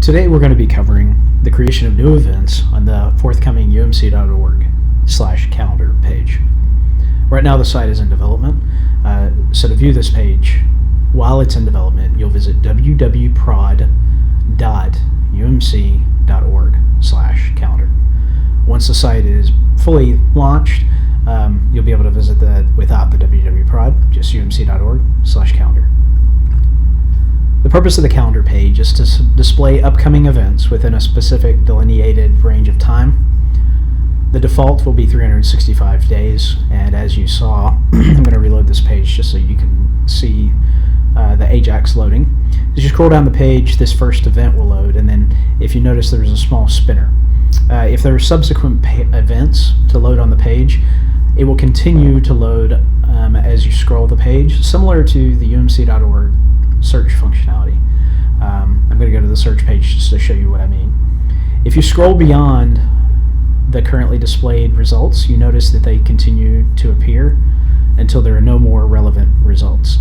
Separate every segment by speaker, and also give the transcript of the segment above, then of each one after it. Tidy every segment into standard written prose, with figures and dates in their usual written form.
Speaker 1: Today we're going to be covering the creation of new events on the forthcoming umc.org/calendar page. Right now the site is in development, so to view this page while it's in development, you'll visit www.prod.umc.org/calendar. Once the site is fully launched, you'll be able to visit that without the www.prod, just umc.org/calendar. The purpose of the calendar page is to display upcoming events within a specific delineated range of time. The default will be 365 days, and as you saw, I'm going to reload this page just so you can see the Ajax loading. As you scroll down the page, this first event will load, and then if you notice there's a small spinner. If there are subsequent events to load on the page, it will continue to load as you scroll the page, similar to the umc.org search functionality. I'm going to go to the search page just to show you what I mean. If you scroll beyond the currently displayed results, you notice that they continue to appear until there are no more relevant results.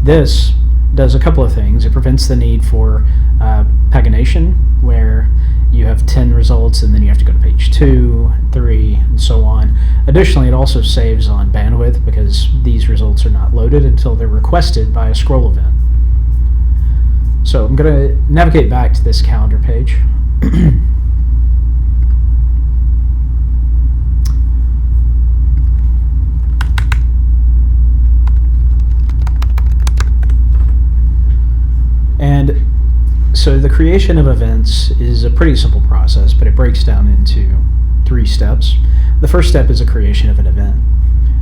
Speaker 1: This does a couple of things. It prevents the need for pagination, where you have 10 results and then you have to go to page 2, 3, and so on. Additionally, it also saves on bandwidth because these results are not loaded until they're requested by a scroll event. So I'm going to navigate back to this calendar page. And so the creation of events is a pretty simple process, but it breaks down into 3 steps. The first step is the creation of an event.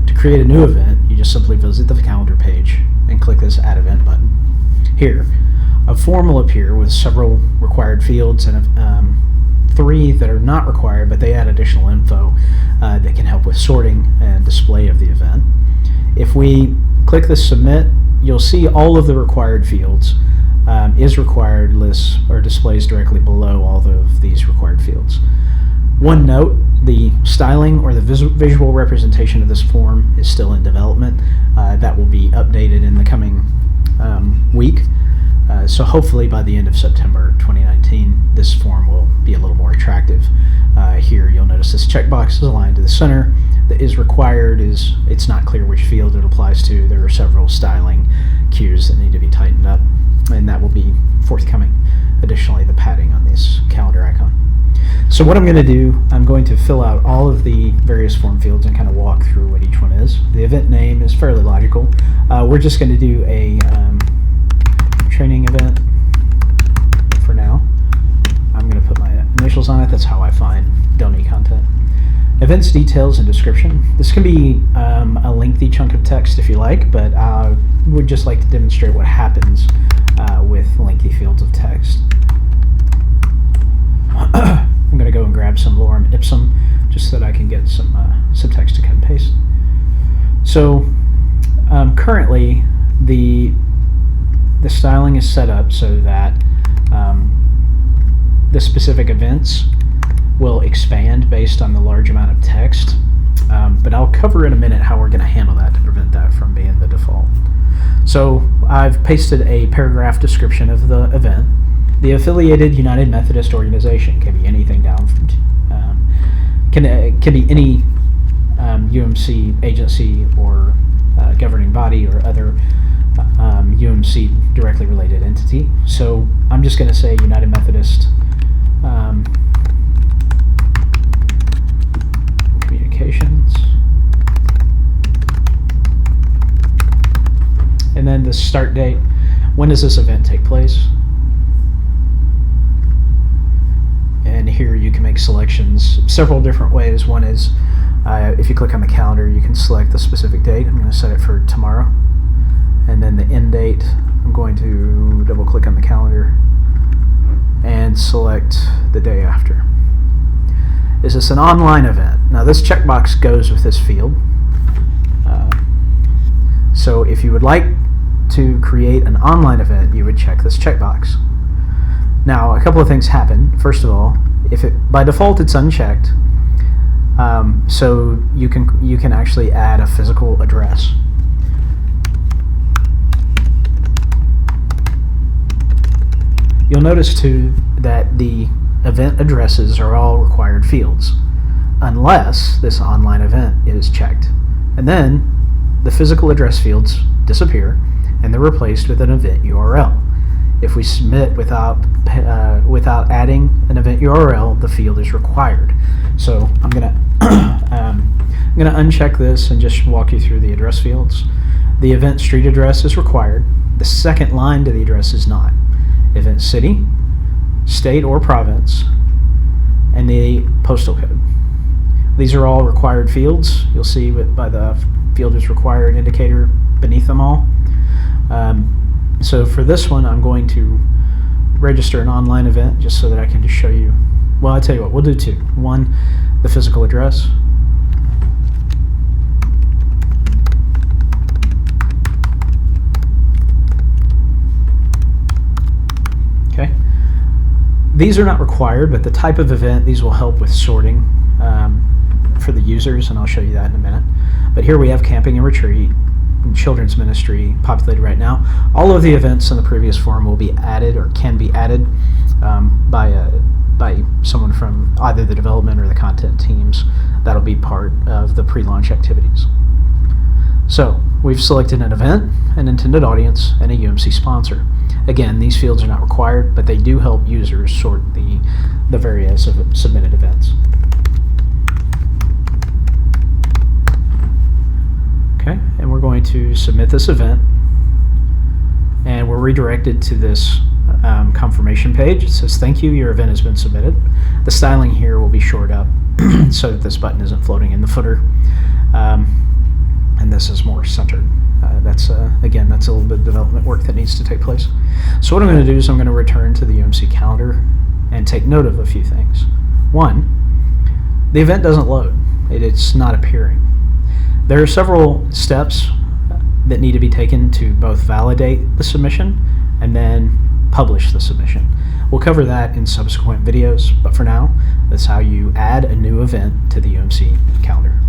Speaker 1: To create a new event, you just simply visit the calendar page and click this Add Event button. Here, a form will appear with several required fields and 3 that are not required, but they add additional info that can help with sorting and display of the event. If we click the Submit, you'll see all of the required fields. Is required lists or displays directly below all of these required fields. One note, the styling or the visual representation of this form is still in development. That will be updated in the coming week. So hopefully by the end of September 2019, this form will be a little more attractive. Here you'll notice this checkbox is aligned to the center. The is required is, it's not clear which field it applies to. There are several styling cues that need to be tightened up, and that will be forthcoming. Additionally, the padding on this calendar icon. So what I'm going to do, I'm going to fill out all of the various form fields and kind of walk through what each one is. The event name is fairly logical. We're just going to do a training event for now. I'm going to put my initials on it. That's how I find dummy content. Events details and description. This can be a lengthy chunk of text if you like, but I would just like to demonstrate what happens with lengthy fields of text. I'm going to go and grab some lorem ipsum just so that I can get some text to cut and paste. So currently the styling is set up so that the specific events will expand based on the large amount of text, but I'll cover in a minute how we're going to handle that to prevent that from being the default. So I've pasted a paragraph description of the event. The affiliated United Methodist organization can be anything down from can be any UMC agency or governing body or other UMC directly related entity. So I'm just going to say United Methodist Communications, and then the start date. When does this event take place? And here you can make selections several different ways. One is if you click on the calendar, you can select the specific date. I'm going to set it for tomorrow. And then the end date, I'm going to double click on the calendar and select the day after. Is this an online event? Now this checkbox goes with this field. So if you would like to create an online event, you would check this checkbox. Now a couple of things happen. First of all, by default it's unchecked, so you can actually add a physical address. You'll notice too that the event addresses are all required fields, unless this online event is checked. And then the physical address fields disappear and they're replaced with an event URL. If we submit without adding an event URL, the field is required. So I'm gonna uncheck this and just walk you through the address fields. The event street address is required. The second line to the address is not. Event city, state or province, and the postal code. These are all required fields. You'll see by the field is required indicator beneath them all. So for this one, I'm going to register an online event just so that I can just show you. Well, I'll tell you what, we'll do two. One, the physical address. Okay. These are not required, but the type of event, these will help with sorting for the users, and I'll show you that in a minute. But here we have camping and retreat and children's ministry populated right now. All of the events in the previous form will be added or can be added by someone from either the development or the content teams. That'll be part of the pre-launch activities. So we've selected an event, an intended audience, and a UMC sponsor. Again, these fields are not required, but they do help users sort the various submitted events. Okay, and we're going to submit this event, and we're redirected to this confirmation page. It says, "Thank you, your event has been submitted." The styling here will be shored up so that this button isn't floating in the footer, and this is more centered. Again, that's a little bit of development work that needs to take place. So what I'm going to do is I'm going to return to the UMC calendar and take note of a few things. One, the event doesn't load. It's not appearing. There are several steps that need to be taken to both validate the submission and then publish the submission. We'll cover that in subsequent videos, but for now, that's how you add a new event to the UMC calendar.